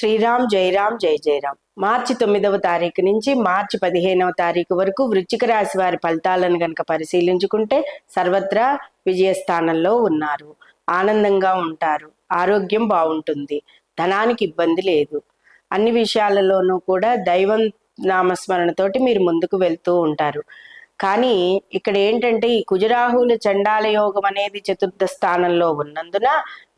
శ్రీరామ్ జయరామ్ జయ జయరామ్. మార్చి 9వ తారీఖు నుంచి మార్చి 15వ తారీఖు వరకు వృశ్చిక రాశి వారి ఫలితాలను గనక పరిశీలించుకుంటే సర్వత్రా విజయస్థానంలో ఉన్నారు. ఆనందంగా ఉంటారు. ఆరోగ్యం బాగుంటుంది. ధనానికి ఇబ్బంది లేదు. అన్ని విషయాలలోనూ కూడా దైవం నామస్మరణతోటి మీరు ముందుకు వెళ్తూ ఉంటారు. కానీ ఇక్కడ ఏంటంటే ఈ కుజరాహుల చండాల యోగం అనేది చతుర్థ స్థానంలో ఉన్నందున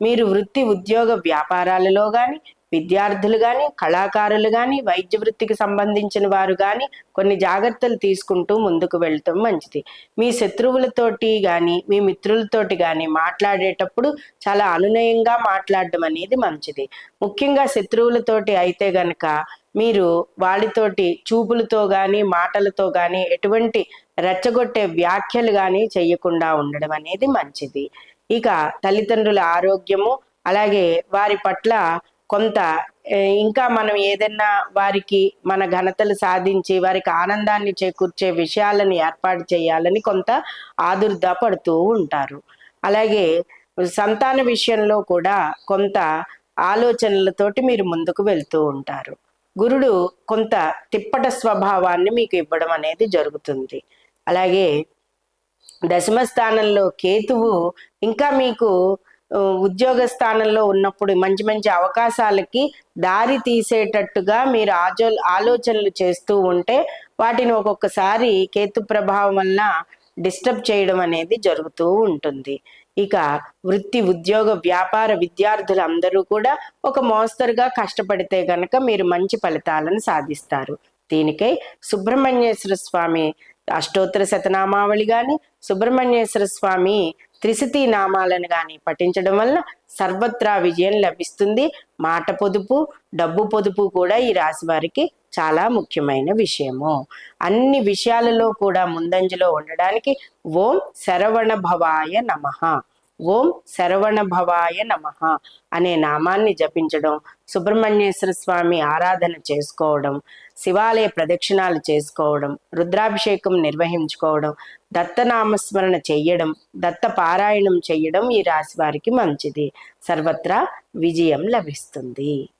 మీరు వృత్తి ఉద్యోగ వ్యాపారాలలో కానీ, విద్యార్థులు కానీ, కళాకారులు కానీ, వైద్య వృత్తికి సంబంధించిన వారు కానీ కొన్ని జాగ్రత్తలు తీసుకుంటూ ముందుకు వెళ్తాం మంచిది. మీ శత్రువులతోటి కానీ మీ మిత్రులతోటి కానీ మాట్లాడేటప్పుడు చాలా అనునయంగా మాట్లాడడం అనేది మంచిది. ముఖ్యంగా శత్రువులతోటి అయితే గనక మీరు వాళ్ళతోటి చూపులతో కానీ మాటలతో కానీ ఎటువంటి రెచ్చగొట్టే వ్యాఖ్యలు కానీ చేయకుండా ఉండడం అనేది మంచిది. ఇక తల్లిదండ్రుల ఆరోగ్యము, అలాగే వారి పట్ల కొంత ఇంకా మనం ఏదైనా వారికి మన ఘనతలు సాధించి వారికి ఆనందాన్ని చేకూర్చే విషయాలను ఏర్పాటు చేయాలని కొంత ఆదుర్దా పడుతూ ఉంటారు. అలాగే సంతాన విషయంలో కూడా కొంత ఆలోచనలతోటి మీరు ముందుకు వెళ్తూ ఉంటారు. గురుడు కొంత తిప్పట స్వభావాన్ని మీకు ఇవ్వడం అనేది జరుగుతుంది. అలాగే దశమ స్థానంలో కేతువు ఇంకా మీకు ఉద్యోగ స్థానంలో ఉన్నప్పుడు మంచి మంచి అవకాశాలకి దారి తీసేటట్టుగా మీరు ఆలోచనలు చేస్తూ ఉంటే వాటిని ఒక్కొక్కసారి కేతు ప్రభావం వల్ల డిస్టర్బ్ చేయడం అనేది జరుగుతూ ఉంటుంది. ఇక వృత్తి ఉద్యోగ వ్యాపార విద్యార్థులందరూ కూడా ఒక మోస్తరుగా కష్టపడితే గనక మీరు మంచి ఫలితాలను సాధిస్తారు. దీనికై సుబ్రహ్మణ్యేశ్వర స్వామి అష్టోత్తర శతనామావళి కానీ, సుబ్రహ్మణ్యేశ్వర స్వామి త్రిశతి నామాలను కానీ పఠించడం వల్ల సర్వత్రా విజయం లభిస్తుంది. మాట పొదుపు, డబ్బు పొదుపు కూడా ఈ రాశి వారికి చాలా ముఖ్యమైన విషయము. అన్ని విషయాలలో కూడా ముందంజలో ఉండడానికి ఓం శరవణ భవాయ నమః, ఓం శరవణ భవాయ నమః అనే నామాన్ని జపించడం, సుబ్రహ్మణ్యేశ్వర స్వామి ఆరాధన చేసుకోవడం, శివాలయ ప్రదక్షిణాలు చేసుకోవడం, రుద్రాభిషేకం నిర్వహించుకోవడం, దత్తనామస్మరణ చెయ్యడం, దత్త పారాయణం చెయ్యడం ఈ రాశి వారికి మంచిది. సర్వత్రా విజయం లభిస్తుంది.